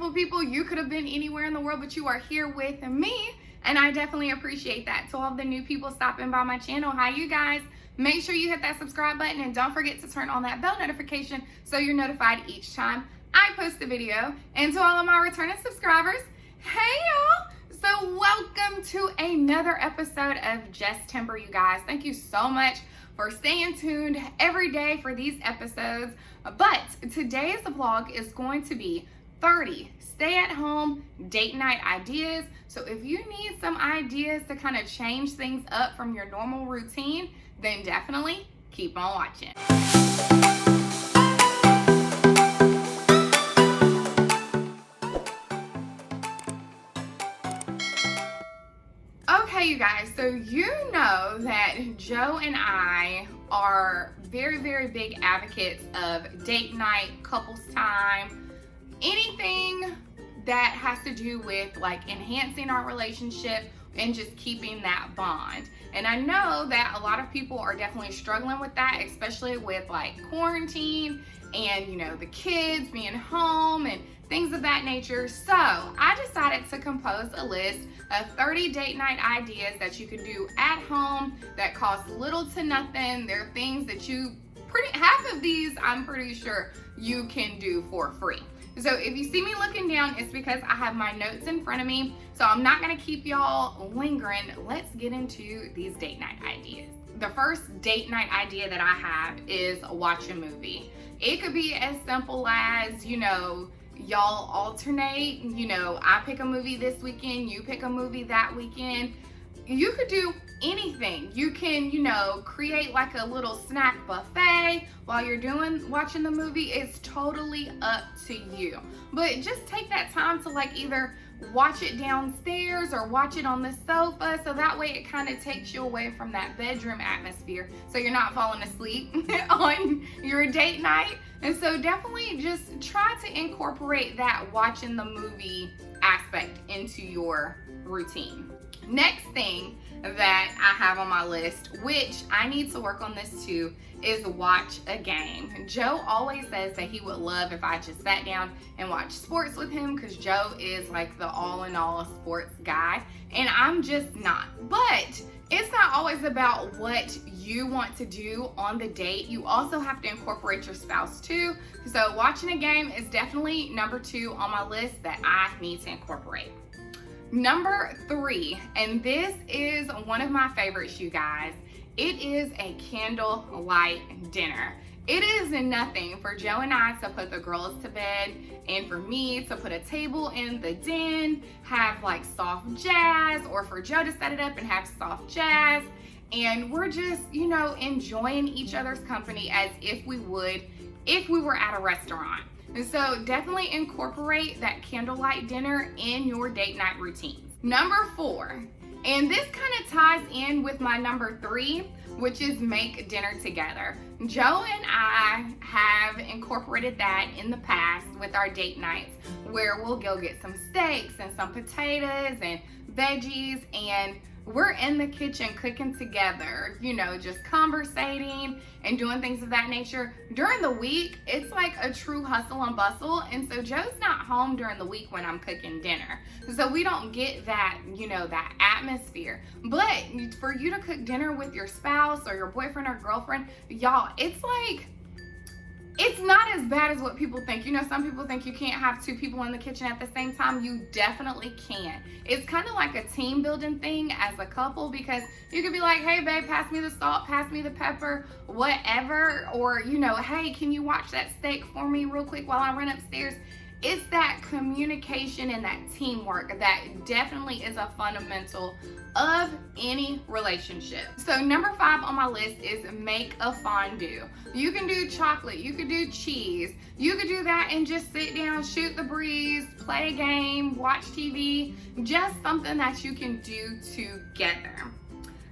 beautiful people. You could have been anywhere in the world, but you are here with me, and I definitely appreciate that. To all of the new people stopping by my channel, hi you guys. Make sure you hit that subscribe button and don't forget to turn on that bell notification so you're notified each time I post a video. And to all of my returning subscribers, hey y'all. So welcome to another episode of Jesstember, you guys. Thank you so much for staying tuned every day for these episodes. But today's vlog is going to be 30 stay-at-home date night ideas. So if you need some ideas to kind of change things up from your normal routine, then definitely keep on watching. Okay, you guys, so you know that Joe and I are very, very big advocates of date night, couples time, anything that has to do with like enhancing our relationship and just keeping that bond. And I know that a lot of people are definitely struggling with that, especially with like quarantine and, you know, the kids being home and things of that nature. So I decided to compose a list of 30 date night ideas that you can do at home that cost little to nothing. They're things that half of these I'm pretty sure you can do for free. So if you see me looking down, it's because I have my notes in front of me. So I'm not gonna keep y'all lingering. Let's get into these date night ideas. The first date night idea that I have is watch a movie. It could be as simple as, you know, y'all alternate, you know, I pick a movie this weekend, you pick a movie that weekend. You could do anything. You can, you know, create like a little snack buffet while you're watching the movie. It's totally up to you. But just take that time to like either watch it downstairs or watch it on the sofa, so that way it kind of takes you away from that bedroom atmosphere so you're not falling asleep on your date night. And so definitely just try to incorporate that watching the movie aspect into your routine. Next thing that I have on my list, which I need to work on this too, is watch a game. Joe always says that he would love if I just sat down and watched sports with him, because Joe is like the all-in-all sports guy, and I'm just not. But it's not always about what you want to do on the date. You also have to incorporate your spouse too. So watching a game is definitely number 2 on my list that I need to incorporate. Number 3, and this is one of my favorites, you guys. It is a candlelight dinner. It is nothing for Joe and I to put the girls to bed and for me to put a table in the den, have like soft jazz, or for Joe to set it up and have soft jazz. And we're just, you know, enjoying each other's company as if we would if we were at a restaurant. And so definitely incorporate that candlelight dinner in your date night routines. Number 4, and this kind of ties in with my number 3, which is make dinner together. Joe and I have incorporated that in the past with our date nights, where we'll go get some steaks and some potatoes and veggies, and we're in the kitchen cooking together, you know, just conversating and doing things of that nature. During the week, it's like a true hustle and bustle. And so Joe's not home during the week when I'm cooking dinner. So we don't get that, you know, that atmosphere. But for you to cook dinner with your spouse or your boyfriend or girlfriend, y'all, it's like, it's not as bad as what people think. You know, some people think you can't have 2 people in the kitchen at the same time. You definitely can. It's kind of like a team building thing as a couple, because you could be like, hey babe, pass me the salt, pass me the pepper, whatever. Or, you know, hey, can you watch that steak for me real quick while I run upstairs? It's that communication and that teamwork that definitely is a fundamental of any relationship. So number 5 on my list is make a fondue. You can do chocolate, you could do cheese, you could do that and just sit down, shoot the breeze, play a game, watch TV, just something that you can do together.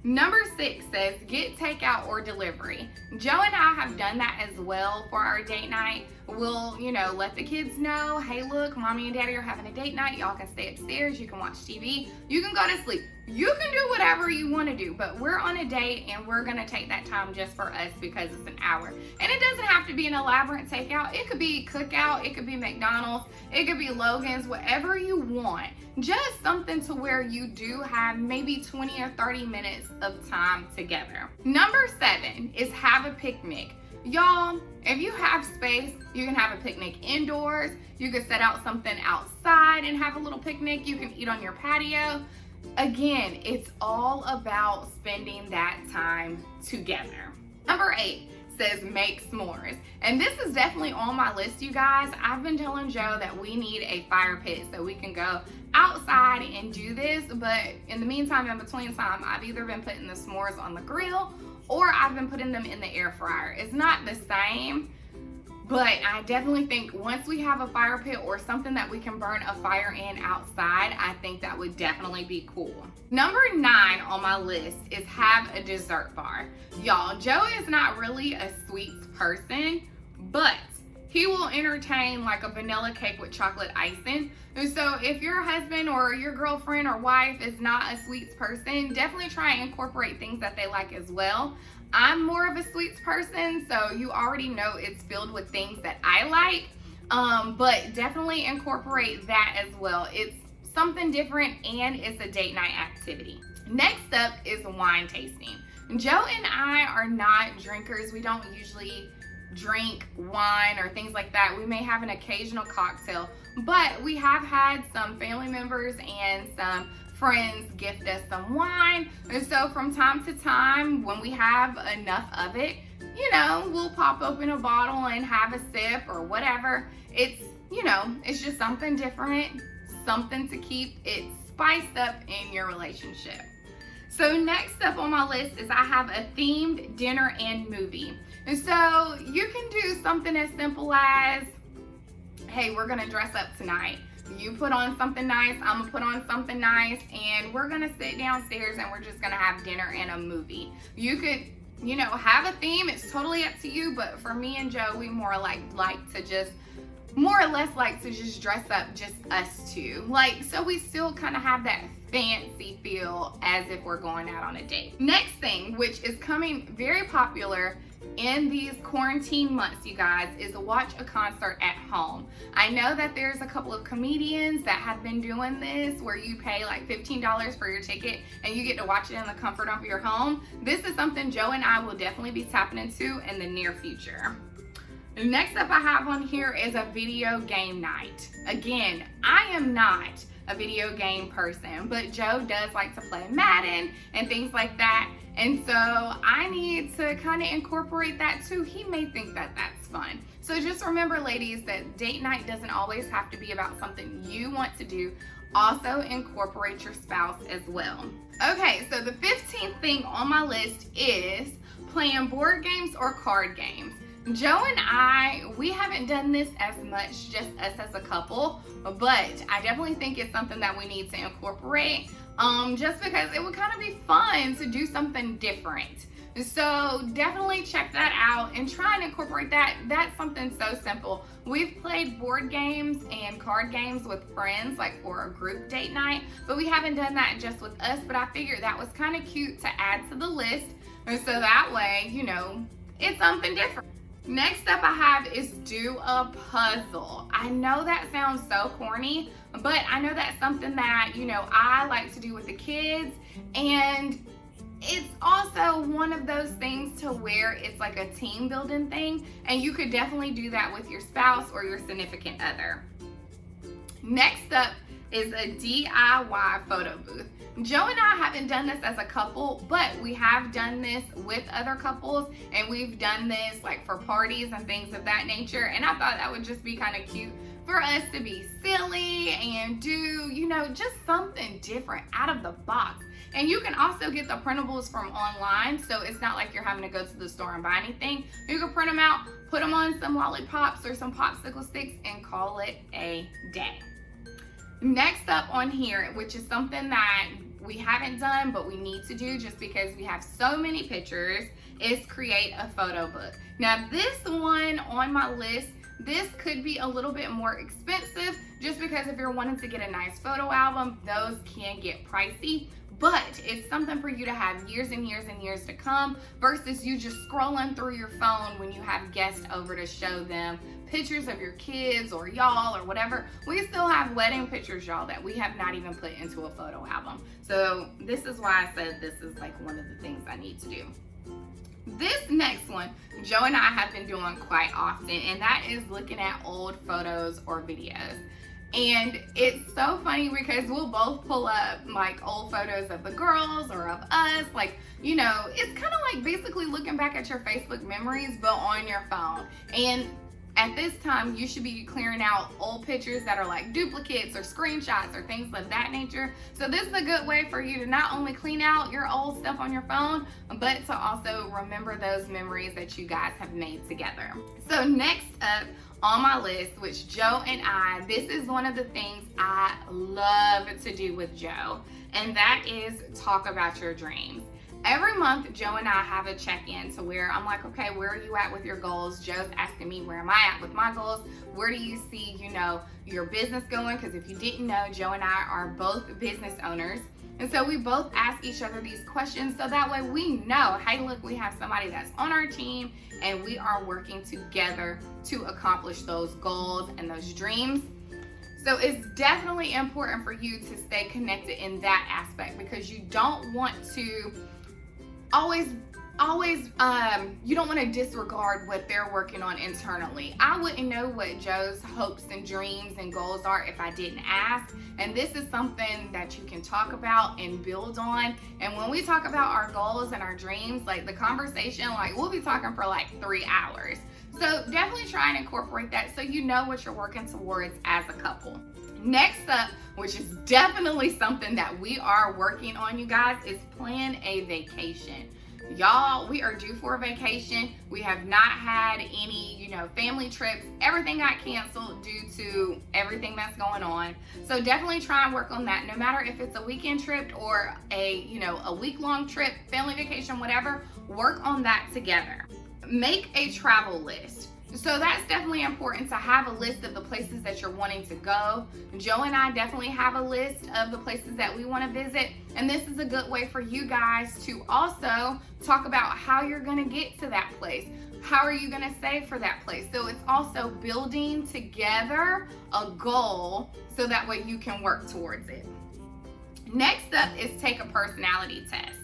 Number 6 says get takeout or delivery. Joe and I have done that as well for our date night, We'll, let the kids know, hey, look, mommy and daddy are having a date night. Y'all can stay upstairs. You can watch TV. You can go to sleep. You can do whatever you want to do, but we're on a date and we're going to take that time just for us because it's an hour. And it doesn't have to be an elaborate takeout. It could be cookout. It could be McDonald's. It could be Logan's, whatever you want. Just something to where you do have maybe 20 or 30 minutes of time together. Number 7 is have a picnic. Y'all, if you have space, you can have a picnic indoors. You could set out something outside and have a little picnic. You can eat on your patio. Again, it's all about spending that time together. Number 8 says make s'mores. And this is definitely on my list, you guys. I've been telling Joe that we need a fire pit so we can go outside and do this. But in the meantime, in between time, I've either been putting the s'mores on the grill or I've been putting them in the air fryer. It's not the same, but I definitely think once we have a fire pit or something that we can burn a fire in outside, I think that would definitely be cool. Number 9 on my list is have a dessert bar. Y'all, Joe is not really a sweets person, but he will entertain like a vanilla cake with chocolate icing. And so if your husband or your girlfriend or wife is not a sweets person, definitely try and incorporate things that they like as well. I'm more of a sweets person, so you already know it's filled with things that I like, but definitely incorporate that as well. It's something different and it's a date night activity. Next up is wine tasting. Joe and I are not drinkers. We don't usually drink wine or things like that. We may have an occasional cocktail, but we have had some family members and some friends gift us some wine. And so from time to time, when we have enough of it, we'll pop open a bottle and have a sip or whatever. It's, it's just something different, something to keep it spiced up in your relationship. So next up on my list is I have a themed dinner and movie. And so you can do something as simple as, hey, we're gonna dress up tonight. You put on something nice, I'm gonna put on something nice, and we're gonna sit downstairs and we're just gonna have dinner and a movie. You could, have a theme, it's totally up to you, but for me and Joe, we more or less like to just dress up just us two. So we still kind of have that fancy feel as if we're going out on a date. Next thing, which is coming very popular in these quarantine months, you guys, is watch a concert at home. I know that there's a couple of comedians that have been doing this where you pay like $15 for your ticket and you get to watch it in the comfort of your home. This is something Joe and I will definitely be tapping into in the near future. Next up I have on here is a video game night. Again, I am not a video game person, but Joe does like to play Madden and things like that. And so I need to kind of incorporate that too. He may think that that's fun. So just remember, ladies, that date night doesn't always have to be about something you want to do. Also incorporate your spouse as well. Okay, so the 15th thing on my list is playing board games or card games. Joe and I, we haven't done this as much, just us as a couple, but I definitely think it's something that we need to incorporate, just because it would kind of be fun to do something different. So definitely check that out and try and incorporate that. That's something so simple. We've played board games and card games with friends, like for a group date night, but we haven't done that just with us, but I figured that was kind of cute to add to the list, and so that way, it's something different. Next up I have is do a puzzle. I know that sounds so corny, but I know that's something that, I like to do with the kids, and it's also one of those things to where it's like a team building thing, and you could definitely do that with your spouse or your significant other. Next up is a DIY photo booth. Joe and I haven't done this as a couple, but we have done this with other couples, and we've done this like for parties and things of that nature, and I thought that would just be kind of cute for us to be silly and do, just something different out of the box. And you can also get the printables from online, so it's not like you're having to go to the store and buy anything. You can print them out, put them on some lollipops or some popsicle sticks, and call it a day. Next up on here, which is something that we haven't done but we need to do just because we have so many pictures, is create a photo book. Now this one on my list, This could be a little bit more expensive just because if you're wanting to get a nice photo album, those can get pricey. But it's something for you to have years and years and years to come versus you just scrolling through your phone when you have guests over to show them pictures of your kids or y'all or whatever. We still have wedding pictures, y'all, that we have not even put into a photo album. So this is why I said this is like one of the things I need to do. This next one, Joe and I have been doing quite often, and that is looking at old photos or videos. And it's so funny because we'll both pull up like old photos of the girls or of us. Like, you know, it's kind of like basically looking back at your Facebook memories, but on your phone. And at this time, you should be clearing out old pictures that are like duplicates or screenshots or things of that nature. So this is a good way for you to not only clean out your old stuff on your phone, but to also remember those memories that you guys have made together. So next up on my list, which Joe and I, this is one of the things I love to do with Joe, and that is talk about your dreams. Every month, Joe and I have a check-in to where I'm like, okay, where are you at with your goals? Joe's asking me, where am I at with my goals? Where do you see, you know, your business going? Because if you didn't know, Joe and I are both business owners. And so we both ask each other these questions so that way we know, hey, look, we have somebody that's on our team and we are working together to accomplish those goals and those dreams. So it's definitely important for you to stay connected in that aspect because you don't want to you don't want to disregard what they're working on internally. I wouldn't know what Joe's hopes and dreams and goals are if I didn't ask. And this is something that you can talk about and build on. And when we talk about our goals and our dreams, like the conversation, like we'll be talking for like 3 hours. So definitely try and incorporate that so you know what you're working towards as a couple. Next up, which is definitely something that we are working on, you guys, is plan a vacation. Y'all, we are due for a vacation. We have not had any, you know, family trips. Everything got canceled due to everything that's going on. So definitely try and work on that. No matter if it's a weekend trip or a week-long trip, family vacation, whatever, work on that together. Make a travel list. So that's definitely important to have a list of the places that you're wanting to go. Joe and I definitely have a list of the places that we want to visit. And this is a good way for you guys to also talk about how you're going to get to that place. How are you going to save for that place? So it's also building together a goal so that way you can work towards it. Next up is take a personality test.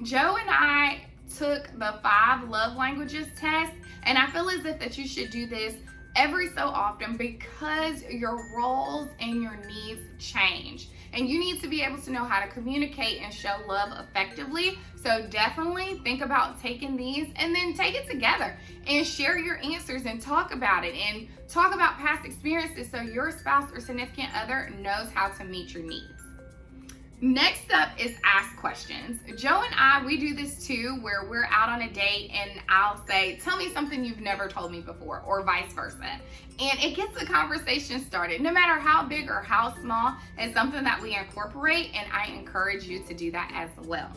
Joe and I took the 5 love languages test, and I feel as if that you should do this every so often because your roles and your needs change, and you need to be able to know how to communicate and show love effectively. So definitely think about taking these and then take it together and share your answers and talk about it and talk about past experiences so your spouse or significant other knows how to meet your needs. Next up is ask questions. Joe and I, we do this too, where we're out on a date and I'll say, tell me something you've never told me before, or vice versa. And it gets the conversation started, no matter how big or how small. It's something that we incorporate, and I encourage you to do that as well.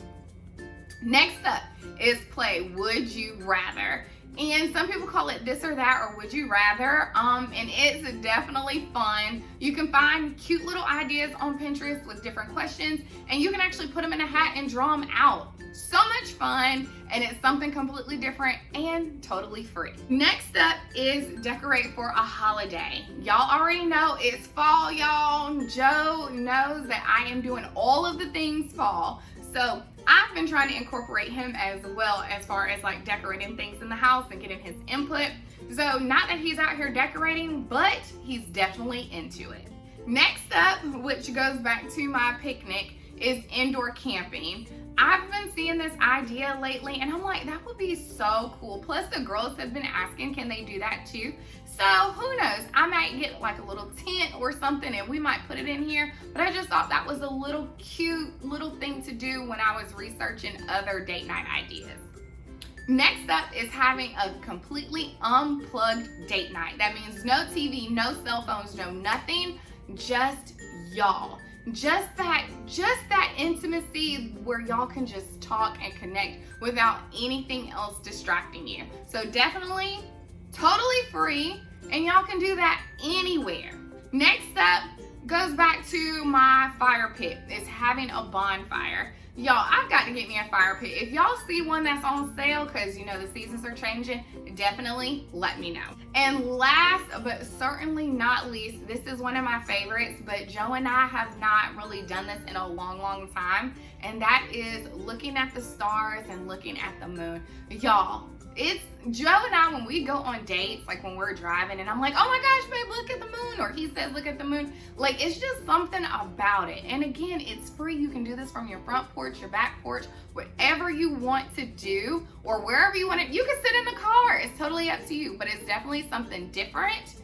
Next up is play Would You Rather. And some people call it this or that or would you rather, and it's definitely fun. You can find cute little ideas on Pinterest with different questions, and you can actually put them in a hat and draw them out. So much fun, and it's something completely different and totally free. Next up is decorate for a holiday. Y'all already know it's fall, y'all. Joe knows that I am doing all of the things fall. So I've been trying to incorporate him as well as far as like decorating things in the house and getting his input. So not that he's out here decorating, but he's definitely into it. Next up, which goes back to my picnic, is indoor camping. I've been seeing this idea lately and I'm like, that would be so cool. Plus the girls have been asking, can they do that too? So who knows, I might get like a little tent or something and we might put it in here, but I just thought that was a little cute little thing to do when I was researching other date night ideas. Next up is having a completely unplugged date night. That means no TV, no cell phones, no nothing, just y'all. Just that intimacy where y'all can just talk and connect without anything else distracting you. So definitely totally free. And y'all can do that anywhere. Next up goes back to my fire pit. It's having a bonfire. Y'all, I've got to get me a fire pit. If y'all see one that's on sale, because you know the seasons are changing, definitely let me know. And last but certainly not least, this is one of my favorites, but Joe and I have not really done this in a long time, and that is looking at the stars and looking at the moon. Y'all, it's Joe and I, when we go on dates, like when we're driving and I'm like, oh my gosh, babe, look at the moon, or he says, look at the moon. Like, it's just something about it. And again, it's free. You can do this from your front porch, your back porch, whatever you want to do, or wherever you want it. You can sit in the car. It's totally up to you, but it's definitely something different.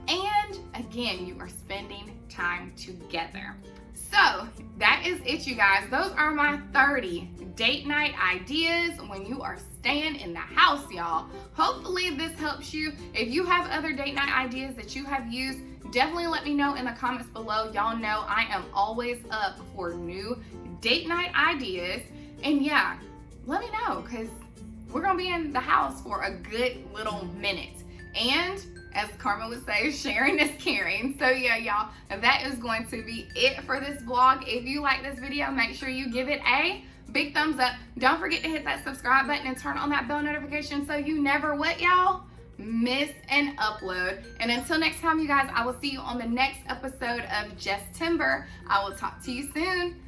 And again, you are spending time together. So that is it, you guys. Those are my 30 date night ideas when you are staying in the house, y'all. Hopefully this helps you. If you have other date night ideas that you have used, definitely let me know in the comments below. Y'all know I am always up for new date night ideas. And yeah, let me know, because we're gonna be in the house for a good little minute. And as Carmen would say, sharing is caring. So yeah, y'all, that is going to be it for this vlog. If you like this video, make sure you give it a big thumbs up. Don't forget to hit that subscribe button and turn on that bell notification so you never what, y'all? Miss an upload. And until next time, you guys, I will see you on the next episode of Jesstember. I will talk to you soon.